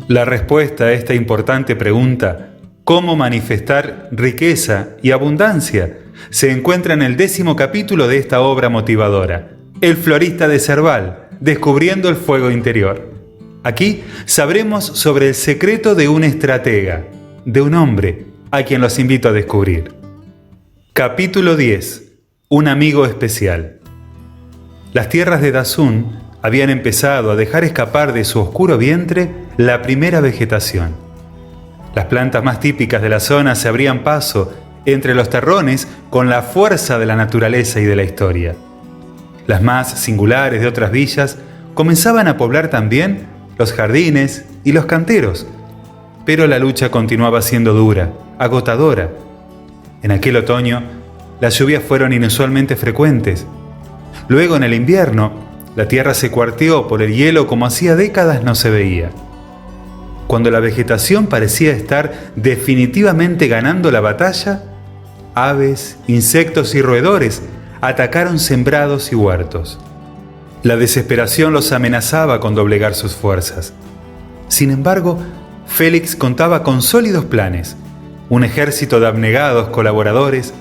La respuesta a esta importante pregunta, ¿cómo manifestar riqueza y abundancia?, se encuentra en el 10º capítulo de esta obra motivadora, El florista de Serval, descubriendo el fuego interior. Aquí sabremos sobre el secreto de un estratega, de un hombre, a quien los invito a descubrir. Capítulo 10. Un amigo especial. Las tierras de Dazún habían empezado a dejar escapar de su oscuro vientre la primera vegetación. Las plantas más típicas de la zona se abrían paso entre los terrones con la fuerza de la naturaleza y de la historia. Las más singulares de otras villas comenzaban a poblar también los jardines y los canteros, pero la lucha continuaba siendo dura, agotadora. En aquel otoño, las lluvias fueron inusualmente frecuentes. Luego, en el invierno, la tierra se cuarteó por el hielo como hacía décadas no se veía. Cuando la vegetación parecía estar definitivamente ganando la batalla, aves, insectos y roedores atacaron sembrados y huertos. La desesperación los amenazaba con doblegar sus fuerzas. Sin embargo, Félix contaba con sólidos planes, un ejército de abnegados colaboradores,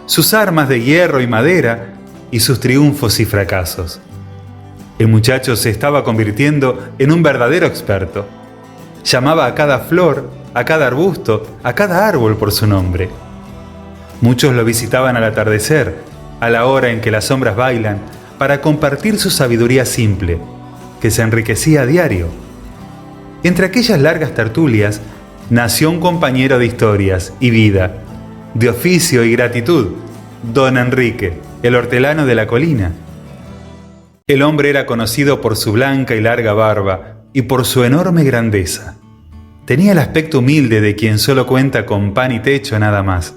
sus armas de hierro y madera y sus triunfos y fracasos. El muchacho se estaba convirtiendo en un verdadero experto. Llamaba a cada flor, a cada arbusto, a cada árbol por su nombre. Muchos lo visitaban al atardecer, a la hora en que las sombras bailan, para compartir su sabiduría simple, que se enriquecía a diario. Entre aquellas largas tertulias, nació un compañero de historias y vida, de oficio y gratitud, don Enrique, el hortelano de la colina. El hombre era conocido por su blanca y larga barba y por su enorme grandeza. Tenía el aspecto humilde de quien solo cuenta con pan y techo nada más,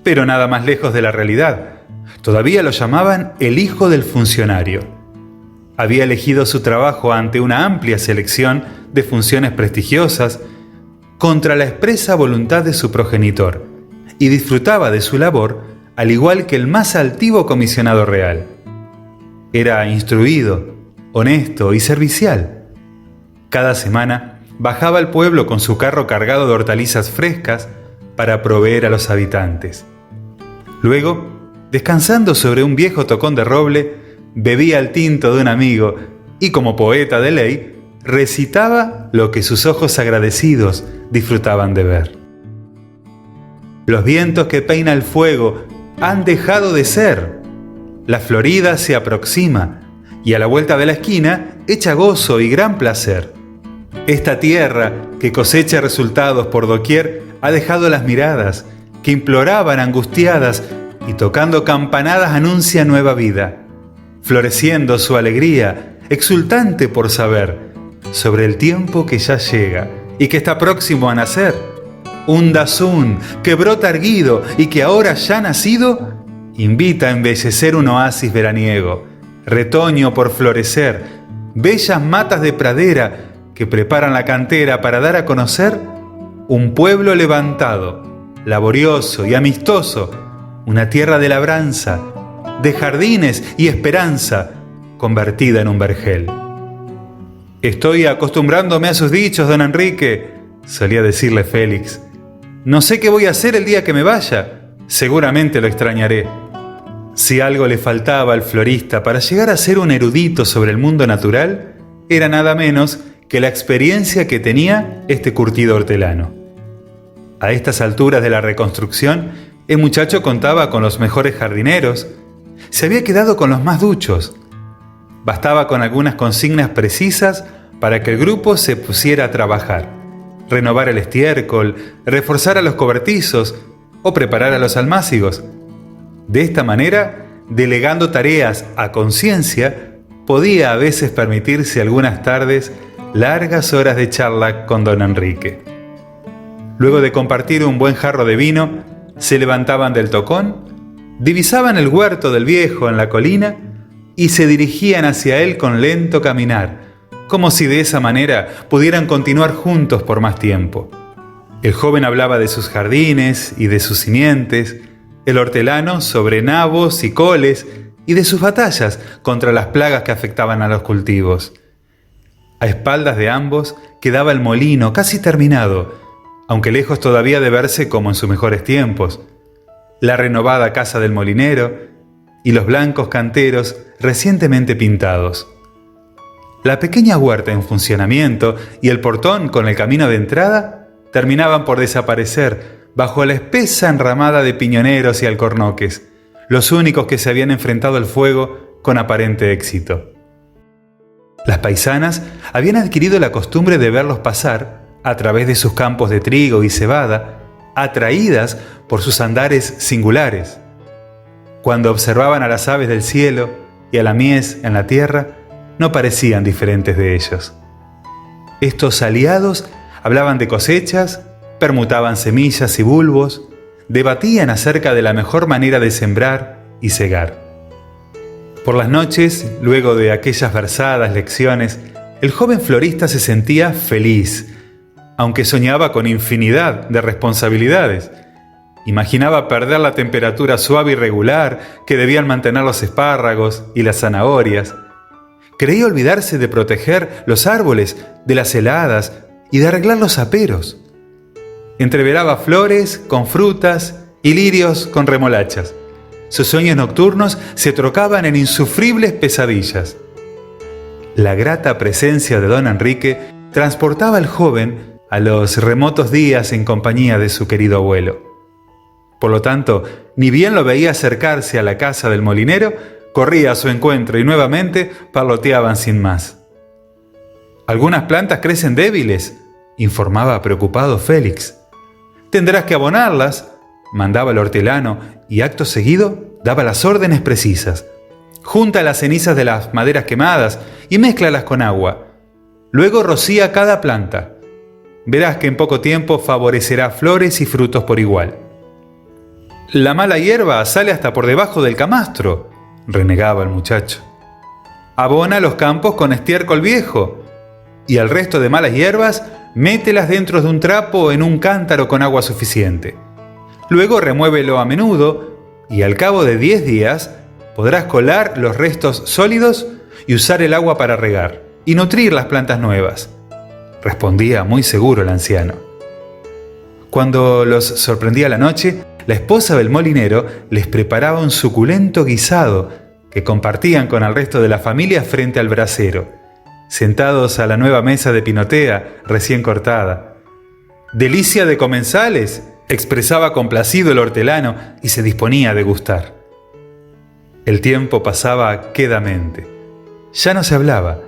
pero nada más lejos de la realidad. Todavía lo llamaban el hijo del funcionario. Había elegido su trabajo ante una amplia selección de funciones prestigiosas contra la expresa voluntad de su progenitor y disfrutaba de su labor al igual que el más altivo comisionado real. Era instruido, honesto y servicial. Cada semana bajaba al pueblo con su carro cargado de hortalizas frescas para proveer a los habitantes. Luego, descansando sobre un viejo tocón de roble, bebía el tinto de un amigo y, como poeta de ley, recitaba lo que sus ojos agradecidos disfrutaban de ver. Los vientos que peina el fuego han dejado de ser. La florida se aproxima y a la vuelta de la esquina echa gozo y gran placer. Esta tierra que cosecha resultados por doquier ha dejado las miradas que imploraban angustiadas y tocando campanadas anuncia nueva vida, floreciendo su alegría, exultante por saber sobre el tiempo que ya llega y que está próximo a nacer. Un Dazún que brota erguido y que ahora ya nacido, invita a embellecer un oasis veraniego, retoño por florecer, bellas matas de pradera que preparan la cantera para dar a conocer un pueblo levantado, laborioso y amistoso, una tierra de labranza, de jardines y esperanza, convertida en un vergel. «Estoy acostumbrándome a sus dichos, don Enrique», solía decirle Félix. «No sé qué voy a hacer el día que me vaya. Seguramente lo extrañaré». Si algo le faltaba al florista para llegar a ser un erudito sobre el mundo natural, era nada menos que la experiencia que tenía este curtido hortelano. A estas alturas de la reconstrucción, el muchacho contaba con los mejores jardineros, se había quedado con los más duchos. Bastaba con algunas consignas precisas para que el grupo se pusiera a trabajar, renovar el estiércol, reforzar a los cobertizos o preparar a los almácigos. De esta manera, delegando tareas a conciencia, podía a veces permitirse algunas tardes largas horas de charla con don Enrique. Luego de compartir un buen jarro de vino, se levantaban del tocón, divisaban el huerto del viejo en la colina y se dirigían hacia él con lento caminar, como si de esa manera pudieran continuar juntos por más tiempo. El joven hablaba de sus jardines y de sus simientes, el hortelano sobre nabos y coles y de sus batallas contra las plagas que afectaban a los cultivos. A espaldas de ambos quedaba el molino casi terminado, aunque lejos todavía de verse como en sus mejores tiempos, la renovada casa del molinero y los blancos canteros recientemente pintados. La pequeña huerta en funcionamiento y el portón con el camino de entrada terminaban por desaparecer bajo la espesa enramada de piñoneros y alcornoques, los únicos que se habían enfrentado al fuego con aparente éxito. Las paisanas habían adquirido la costumbre de verlos pasar a través de sus campos de trigo y cebada, atraídas por sus andares singulares. Cuando observaban a las aves del cielo y a la mies en la tierra, no parecían diferentes de ellos. Estos aliados hablaban de cosechas, permutaban semillas y bulbos, debatían acerca de la mejor manera de sembrar y cegar. Por las noches, luego de aquellas versadas lecciones, el joven florista se sentía feliz, aunque soñaba con infinidad de responsabilidades. Imaginaba perder la temperatura suave y regular que debían mantener los espárragos y las zanahorias. Creía olvidarse de proteger los árboles de las heladas y de arreglar los aperos. Entreveraba flores con frutas y lirios con remolachas. Sus sueños nocturnos se trocaban en insufribles pesadillas. La grata presencia de don Enrique transportaba al joven a los remotos días en compañía de su querido abuelo. Por lo tanto, ni bien lo veía acercarse a la casa del molinero, corría a su encuentro y nuevamente parloteaban sin más. «Algunas plantas crecen débiles», informaba preocupado Félix. «Tendrás que abonarlas», mandaba el hortelano, y acto seguido daba las órdenes precisas. «Junta las cenizas de las maderas quemadas y mézclalas con agua. Luego rocía cada planta. Verás que en poco tiempo favorecerá flores y frutos por igual». «La mala hierba sale hasta por debajo del camastro», renegaba el muchacho. «Abona los campos con estiércol viejo, y al resto de malas hierbas mételas dentro de un trapo en un cántaro con agua suficiente. Luego remuévelo a menudo y al cabo de 10 días podrás colar los restos sólidos y usar el agua para regar y nutrir las plantas nuevas», respondía muy seguro el anciano. Cuando los sorprendía la noche, la esposa del molinero les preparaba un suculento guisado que compartían con el resto de la familia frente al brasero, sentados a la nueva mesa de pinotea recién cortada. «Delicia de comensales», expresaba complacido el hortelano y se disponía a degustar. El tiempo pasaba quedamente. Ya no se hablaba.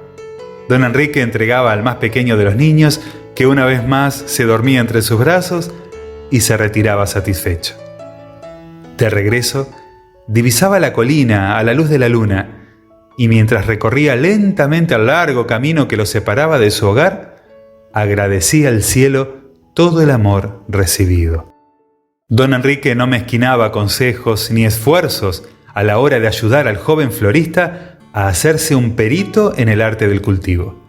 Don Enrique entregaba al más pequeño de los niños, que una vez más se dormía entre sus brazos y se retiraba satisfecho. De regreso, divisaba la colina a la luz de la luna, y mientras recorría lentamente el largo camino que lo separaba de su hogar, agradecía al cielo todo el amor recibido. Don Enrique no mezquinaba consejos ni esfuerzos a la hora de ayudar al joven florista a hacerse un perito en el arte del cultivo.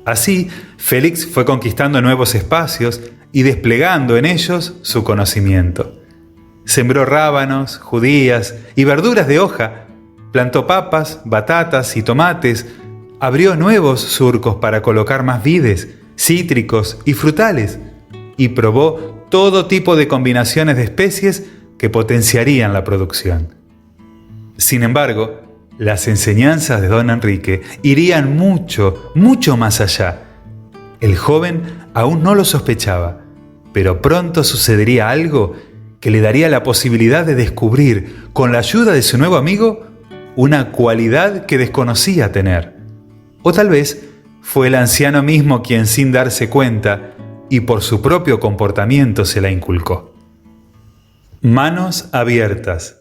Así, Félix fue conquistando nuevos espacios y desplegando en ellos su conocimiento. Sembró rábanos, judías y verduras de hoja, plantó papas, batatas y tomates, abrió nuevos surcos para colocar más vides, cítricos y frutales, y probó todo tipo de combinaciones de especies que potenciarían la producción. Sin embargo, las enseñanzas de don Enrique irían mucho, mucho más allá. El joven aún no lo sospechaba, pero pronto sucedería algo que le daría la posibilidad de descubrir, con la ayuda de su nuevo amigo, una cualidad que desconocía tener. O tal vez fue el anciano mismo quien, sin darse cuenta y por su propio comportamiento, se la inculcó. Manos abiertas.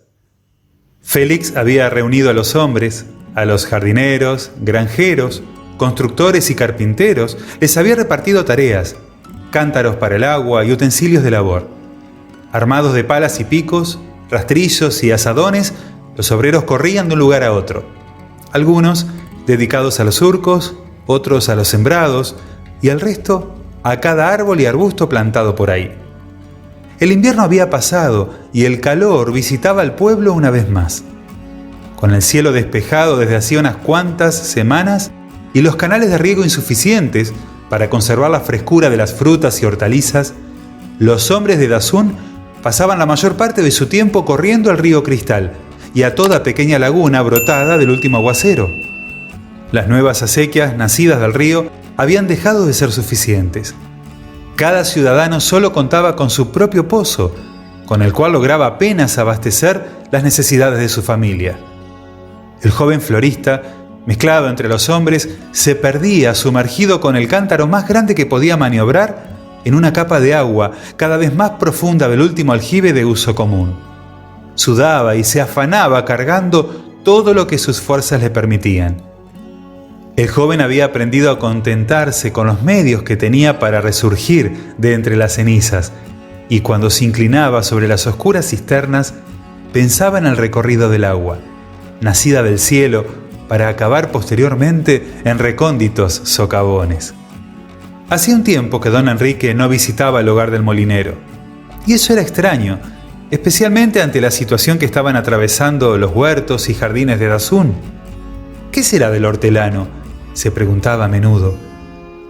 Félix había reunido a los hombres, a los jardineros, granjeros, constructores y carpinteros, les había repartido tareas, cántaros para el agua y utensilios de labor. Armados de palas y picos, rastrillos y azadones, los obreros corrían de un lugar a otro. Algunos dedicados a los surcos, otros a los sembrados y el resto a cada árbol y arbusto plantado por ahí. El invierno había pasado y el calor visitaba al pueblo una vez más. Con el cielo despejado desde hacía unas cuantas semanas, y los canales de riego insuficientes para conservar la frescura de las frutas y hortalizas, los hombres de Dazún pasaban la mayor parte de su tiempo corriendo al río Cristal y a toda pequeña laguna brotada del último aguacero. Las nuevas acequias nacidas del río habían dejado de ser suficientes. Cada ciudadano solo contaba con su propio pozo, con el cual lograba apenas abastecer las necesidades de su familia. El joven florista, mezclado entre los hombres, se perdía sumergido con el cántaro más grande que podía maniobrar en una capa de agua cada vez más profunda del último aljibe de uso común. Sudaba y se afanaba cargando todo lo que sus fuerzas le permitían. El joven había aprendido a contentarse con los medios que tenía para resurgir de entre las cenizas, y cuando se inclinaba sobre las oscuras cisternas, pensaba en el recorrido del agua, nacida del cielo para acabar posteriormente en recónditos socavones. Hacía un tiempo que don Enrique no visitaba el hogar del molinero, y eso era extraño, especialmente ante la situación que estaban atravesando los huertos y jardines de Dazún. ¿Qué será del hortelano?, se preguntaba a menudo.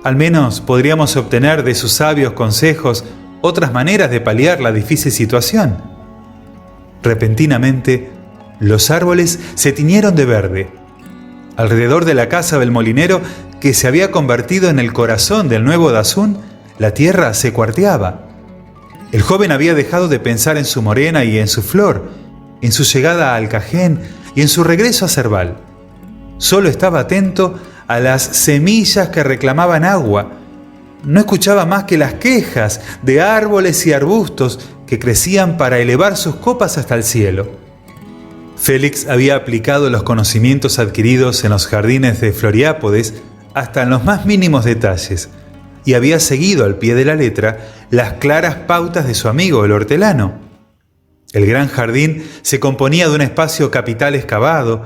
Al menos podríamos obtener de sus sabios consejos otras maneras de paliar la difícil situación. Repentinamente, los árboles se tiñeron de verde. Alrededor de la casa del molinero, que se había convertido en el corazón del nuevo Dazún, la tierra se cuarteaba. El joven había dejado de pensar en su morena y en su flor, en su llegada a Alcajén y en su regreso a Serval. Solo estaba atento a las semillas que reclamaban agua. No escuchaba más que las quejas de árboles y arbustos que crecían para elevar sus copas hasta el cielo. Félix había aplicado los conocimientos adquiridos en los jardines de Floriápodes hasta en los más mínimos detalles, y había seguido al pie de la letra las claras pautas de su amigo el hortelano. El gran jardín se componía de un espacio capital excavado,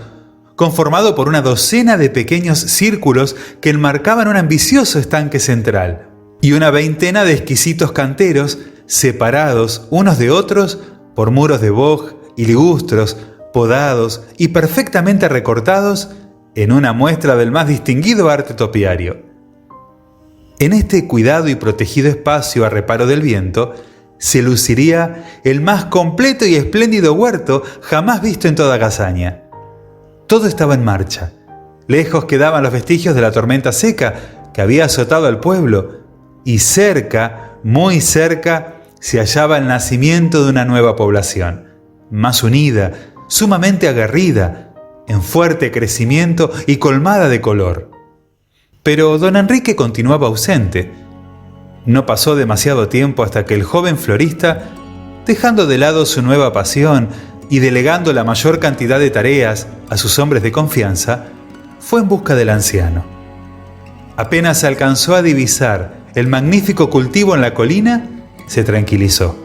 conformado por una docena de pequeños círculos que enmarcaban un ambicioso estanque central, y una veintena de exquisitos canteros separados unos de otros por muros de boj y ligustros, podados y perfectamente recortados en una muestra del más distinguido arte topiario. En este cuidado y protegido espacio a reparo del viento, se luciría el más completo y espléndido huerto jamás visto en toda Gazaña. Todo estaba en marcha. Lejos quedaban los vestigios de la tormenta seca que había azotado al pueblo, y cerca, muy cerca, se hallaba el nacimiento de una nueva población, más unida, sumamente aguerrida, en fuerte crecimiento y colmada de color. Pero don Enrique continuaba ausente. No pasó demasiado tiempo hasta que el joven florista, dejando de lado su nueva pasión y delegando la mayor cantidad de tareas a sus hombres de confianza, fue en busca del anciano. Apenas alcanzó a divisar el magnífico cultivo en la colina, se tranquilizó.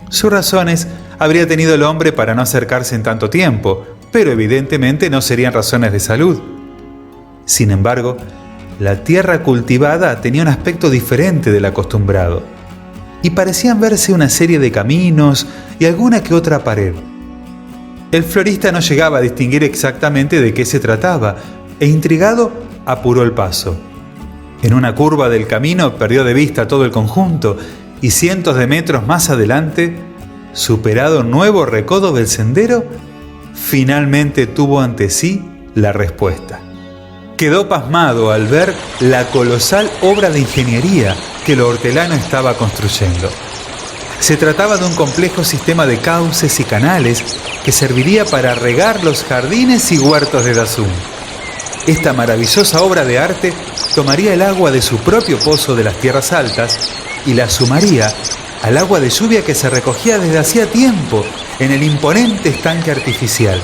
Sus razones habría tenido el hombre para no acercarse en tanto tiempo, pero evidentemente no serían razones de salud. Sin embargo, la tierra cultivada tenía un aspecto diferente del acostumbrado, y parecían verse una serie de caminos y alguna que otra pared. El florista no llegaba a distinguir exactamente de qué se trataba, e intrigado apuró el paso. En una curva del camino perdió de vista todo el conjunto, y cientos de metros más adelante, superado un nuevo recodo del sendero, finalmente tuvo ante sí la respuesta. Quedó pasmado al ver la colosal obra de ingeniería que el hortelano estaba construyendo. Se trataba de un complejo sistema de cauces y canales que serviría para regar los jardines y huertos de Dazún. Esta maravillosa obra de arte tomaría el agua de su propio pozo de las tierras altas y la sumaría al agua de lluvia que se recogía desde hacía tiempo en el imponente estanque artificial,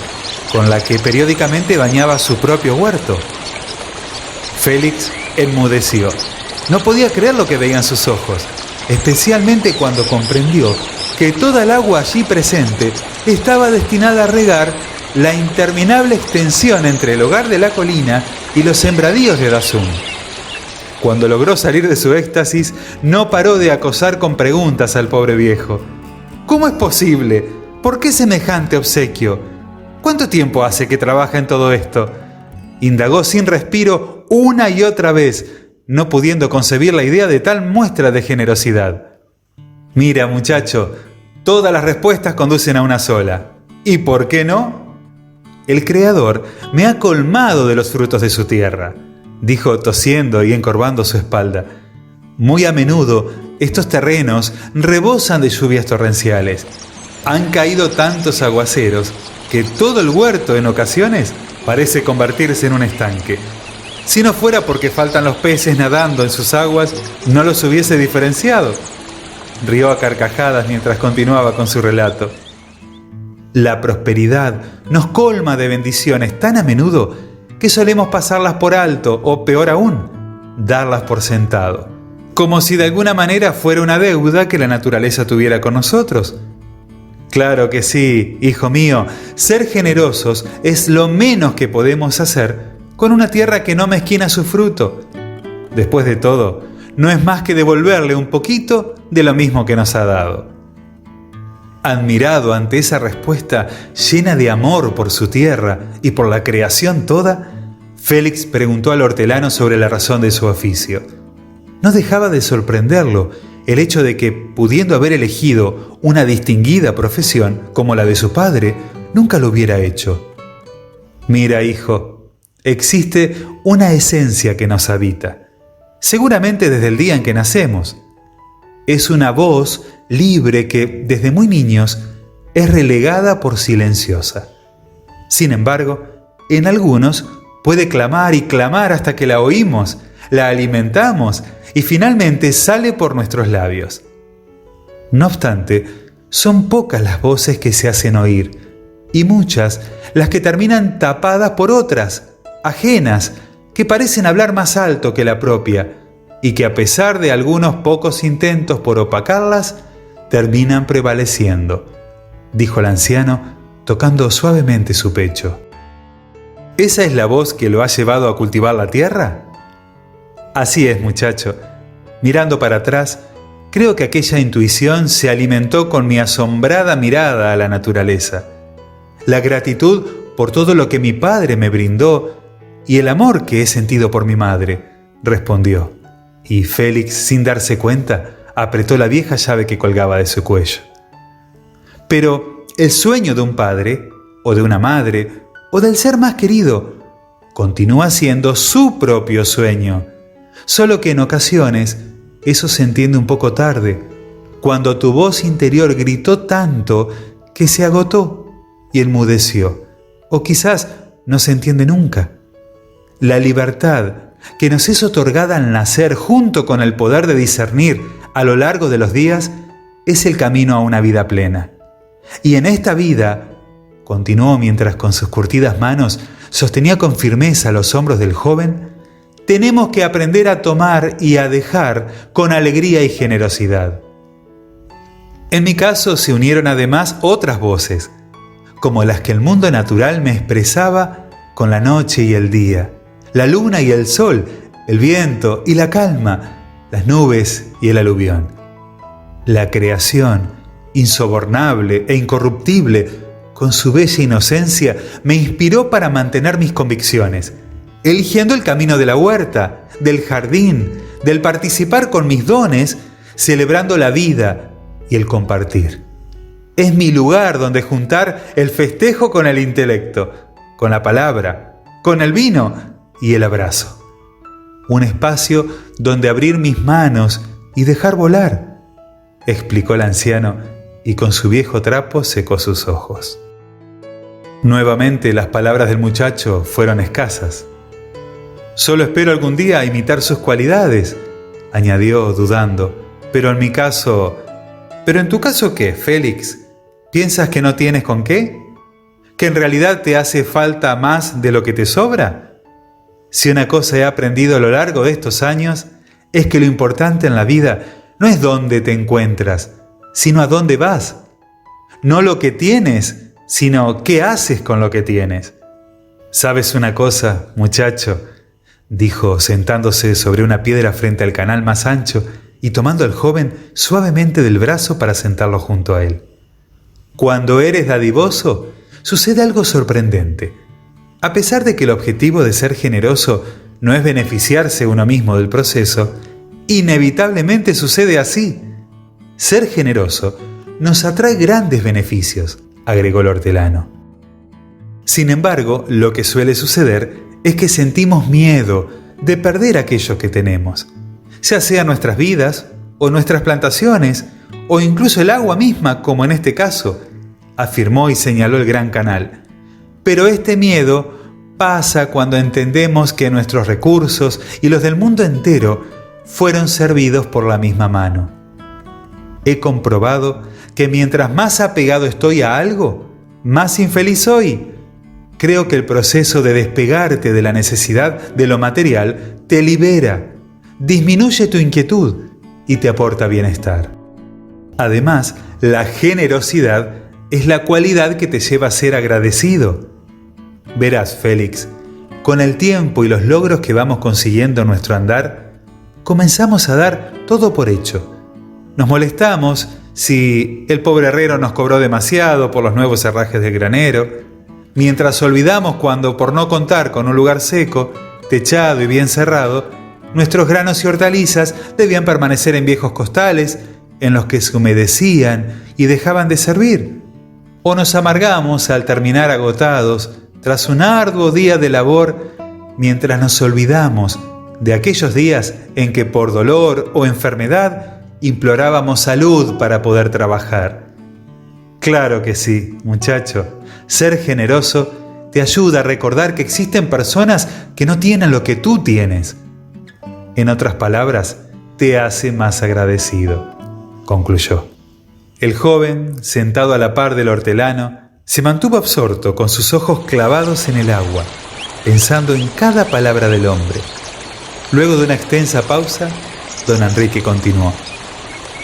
con la que periódicamente bañaba su propio huerto. Félix enmudeció. No podía creer lo que veían sus ojos, especialmente cuando comprendió que toda el agua allí presente estaba destinada a regar la interminable extensión entre el hogar de la colina y los sembradíos de Dazún. Cuando logró salir de su éxtasis, no paró de acosar con preguntas al pobre viejo. ¿Cómo es posible? ¿Por qué semejante obsequio? ¿Cuánto tiempo hace que trabaja en todo esto? Indagó sin respiro una y otra vez, no pudiendo concebir la idea de tal muestra de generosidad. Mira, muchacho, todas las respuestas conducen a una sola. ¿Y por qué no? El Creador me ha colmado de los frutos de su tierra, dijo tosiendo y encorvando su espalda. Muy a menudo estos terrenos rebosan de lluvias torrenciales. Han caído tantos aguaceros que todo el huerto en ocasiones parece convertirse en un estanque. Si no fuera porque faltan los peces nadando en sus aguas, no los hubiese diferenciado. Rió a carcajadas mientras continuaba con su relato. La prosperidad nos colma de bendiciones tan a menudo que solemos pasarlas por alto o, peor aún, darlas por sentado, como si de alguna manera fuera una deuda que la naturaleza tuviera con nosotros. Claro que sí, hijo mío, ser generosos es lo menos que podemos hacer con una tierra que no mezquina su fruto. Después de todo, no es más que devolverle un poquito de lo mismo que nos ha dado. Admirado ante esa respuesta llena de amor por su tierra y por la creación toda, Félix preguntó al hortelano sobre la razón de su oficio. No dejaba de sorprenderlo el hecho de que, pudiendo haber elegido una distinguida profesión como la de su padre, nunca lo hubiera hecho. Mira, hijo, existe una esencia que nos habita, seguramente desde el día en que nacemos. Es una voz libre que, desde muy niños, es relegada por silenciosa. Sin embargo, en algunos puede clamar y clamar hasta que la oímos, la alimentamos y finalmente sale por nuestros labios. No obstante, son pocas las voces que se hacen oír y muchas las que terminan tapadas por otras, ajenas, que parecen hablar más alto que la propia y que, a pesar de algunos pocos intentos por opacarlas, terminan prevaleciendo, dijo el anciano, tocando suavemente su pecho. ¿Esa es la voz que lo ha llevado a cultivar la tierra? Así es, muchacho. Mirando para atrás, creo que aquella intuición se alimentó con mi asombrada mirada a la naturaleza, la gratitud por todo lo que mi padre me brindó y el amor que he sentido por mi madre, respondió. Y Félix, sin darse cuenta, apretó la vieja llave que colgaba de su cuello. Pero el sueño de un padre, o de una madre, o del ser más querido, continúa siendo su propio sueño, solo que en ocasiones eso se entiende un poco tarde, cuando tu voz interior gritó tanto que se agotó y enmudeció, o quizás no se entiende nunca. La libertad que nos es otorgada al nacer, junto con el poder de discernir a lo largo de los días, es el camino a una vida plena. Y en esta vida, continuó mientras con sus curtidas manos sostenía con firmeza los hombros del joven, tenemos que aprender a tomar y a dejar con alegría y generosidad. En mi caso se unieron además otras voces, como las que el mundo natural me expresaba con la noche y el día, la luna y el sol, el viento y la calma, las nubes y el aluvión. La creación, insobornable e incorruptible, con su bella inocencia, me inspiró para mantener mis convicciones, eligiendo el camino de la huerta, del jardín, del participar con mis dones, celebrando la vida y el compartir. Es mi lugar donde juntar el festejo con el intelecto, con la palabra, con el vino y el abrazo. Un espacio donde abrir mis manos y dejar volar, explicó el anciano, y con su viejo trapo secó sus ojos. Nuevamente las palabras del muchacho fueron escasas. Solo espero algún día imitar sus cualidades, añadió dudando. Pero en mi caso... ¿Pero en tu caso qué, Félix? ¿Piensas que no tienes con qué? ¿Que en realidad te hace falta más de lo que te sobra? Si una cosa he aprendido a lo largo de estos años, es que lo importante en la vida no es dónde te encuentras, sino a dónde vas. No lo que tienes, sino qué haces con lo que tienes. ¿Sabes una cosa, muchacho?, dijo sentándose sobre una piedra frente al canal más ancho y tomando al joven suavemente del brazo para sentarlo junto a él. Cuando eres dadivoso, sucede algo sorprendente. A pesar de que el objetivo de ser generoso no es beneficiarse uno mismo del proceso, inevitablemente sucede así. Ser generoso nos atrae grandes beneficios, agregó el hortelano. Sin embargo, lo que suele suceder es que sentimos miedo de perder aquello que tenemos, ya sea nuestras vidas o nuestras plantaciones o incluso el agua misma, como en este caso, afirmó y señaló el Gran Canal. Pero este miedo pasa cuando entendemos que nuestros recursos y los del mundo entero fueron servidos por la misma mano. He comprobado que mientras más apegado estoy a algo, más infeliz soy. Creo que el proceso de despegarte de la necesidad de lo material te libera, disminuye tu inquietud y te aporta bienestar. Además, la generosidad es la cualidad que te lleva a ser agradecido. Verás, Félix, con el tiempo y los logros que vamos consiguiendo en nuestro andar, comenzamos a dar todo por hecho. Nos molestamos si el pobre herrero nos cobró demasiado por los nuevos herrajes del granero, mientras olvidamos cuando, por no contar con un lugar seco, techado y bien cerrado, nuestros granos y hortalizas debían permanecer en viejos costales en los que se humedecían y dejaban de servir. O nos amargamos al terminar agotados tras un arduo día de labor, mientras nos olvidamos de aquellos días en que por dolor o enfermedad implorábamos salud para poder trabajar. Claro que sí, muchacho. Ser generoso te ayuda a recordar que existen personas que no tienen lo que tú tienes. En otras palabras, te hace más agradecido, concluyó. El joven, sentado a la par del hortelano, se mantuvo absorto con sus ojos clavados en el agua, pensando en cada palabra del hombre. Luego de una extensa pausa, don Enrique continuó.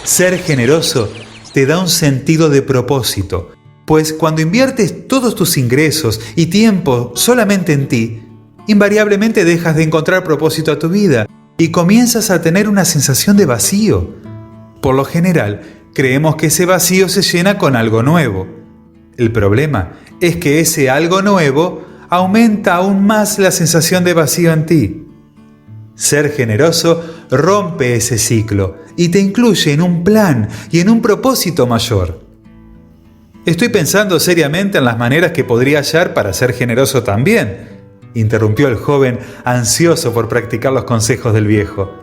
Ser generoso te da un sentido de propósito, pues cuando inviertes todos tus ingresos y tiempo solamente en ti, invariablemente dejas de encontrar propósito a tu vida y comienzas a tener una sensación de vacío. Por lo general, creemos que ese vacío se llena con algo nuevo. El problema es que ese algo nuevo aumenta aún más la sensación de vacío en ti. Ser generoso rompe ese ciclo y te incluye en un plan y en un propósito mayor. Estoy pensando seriamente en las maneras que podría hallar para ser generoso también, interrumpió el joven, ansioso por practicar los consejos del viejo.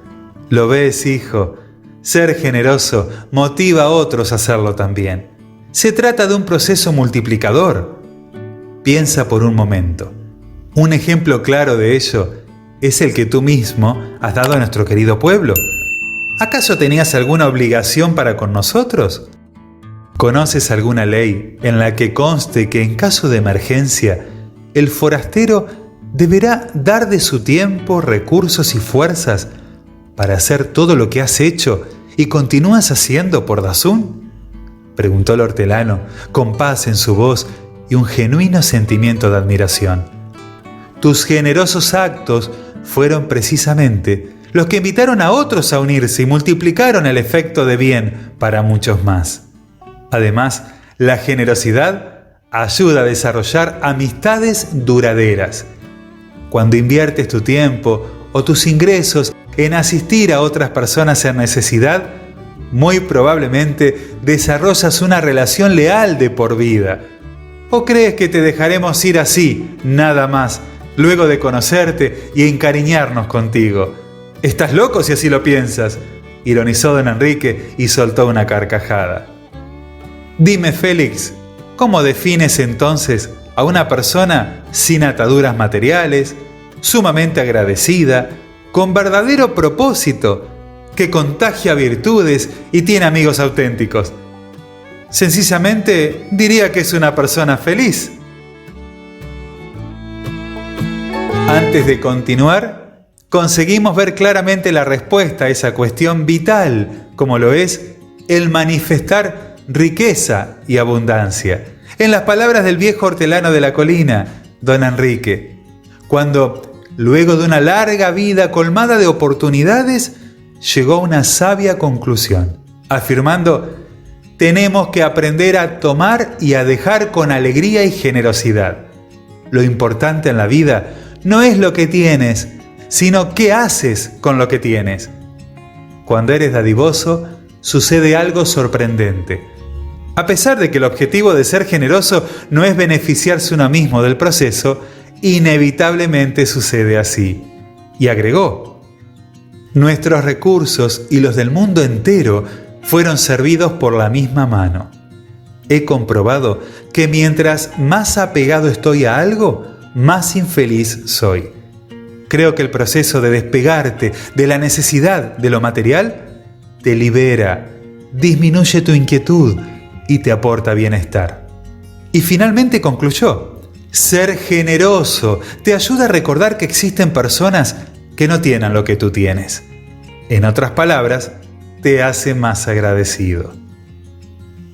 Lo ves, hijo, ser generoso motiva a otros a hacerlo también. Se trata de un proceso multiplicador. Piensa por un momento. Un ejemplo claro de ello es el que tú mismo has dado a nuestro querido pueblo. ¿Acaso tenías alguna obligación para con nosotros? ¿Conoces alguna ley en la que conste que en caso de emergencia el forastero deberá dar de su tiempo, recursos y fuerzas para hacer todo lo que has hecho y continúas haciendo por Dazún? Preguntó el hortelano, con paz en su voz y un genuino sentimiento de admiración. Tus generosos actos fueron precisamente los que invitaron a otros a unirse y multiplicaron el efecto de bien para muchos más. Además, la generosidad ayuda a desarrollar amistades duraderas. Cuando inviertes tu tiempo o tus ingresos en asistir a otras personas en necesidad, muy probablemente desarrollas una relación leal de por vida. ¿O crees que te dejaremos ir así, nada más, luego de conocerte y encariñarnos contigo? ¿Estás loco si así lo piensas?, ironizó don Enrique y soltó una carcajada. Dime, Félix, ¿cómo defines entonces a una persona sin ataduras materiales, sumamente agradecida, con verdadero propósito, que contagia virtudes y tiene amigos auténticos? Sencillamente diría que es una persona feliz. Antes de continuar, conseguimos ver claramente la respuesta a esa cuestión vital, como lo es el manifestar riqueza y abundancia, en las palabras del viejo hortelano de la colina, don Enrique, cuando, luego de una larga vida colmada de oportunidades, llegó a una sabia conclusión, afirmando: tenemos que aprender a tomar y a dejar con alegría y generosidad. Lo importante en la vida no es lo que tienes, sino qué haces con lo que tienes. Cuando eres dadivoso, sucede algo sorprendente. A pesar de que el objetivo de ser generoso no es beneficiarse uno mismo del proceso, inevitablemente sucede así. Y agregó: nuestros recursos y los del mundo entero fueron servidos por la misma mano. He comprobado que mientras más apegado estoy a algo, más infeliz soy. Creo que el proceso de despegarte de la necesidad de lo material te libera, disminuye tu inquietud y te aporta bienestar. Y finalmente concluyó: ser generoso te ayuda a recordar que existen personas que no tienen lo que tú tienes. En otras palabras, te hace más agradecido.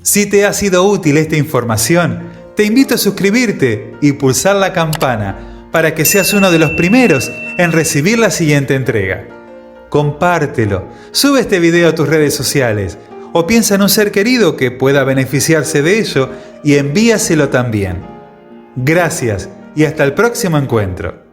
Si te ha sido útil esta información, te invito a suscribirte y pulsar la campana para que seas uno de los primeros en recibir la siguiente entrega. Compártelo, sube este video a tus redes sociales o piensa en un ser querido que pueda beneficiarse de ello y envíaselo también. Gracias y hasta el próximo encuentro.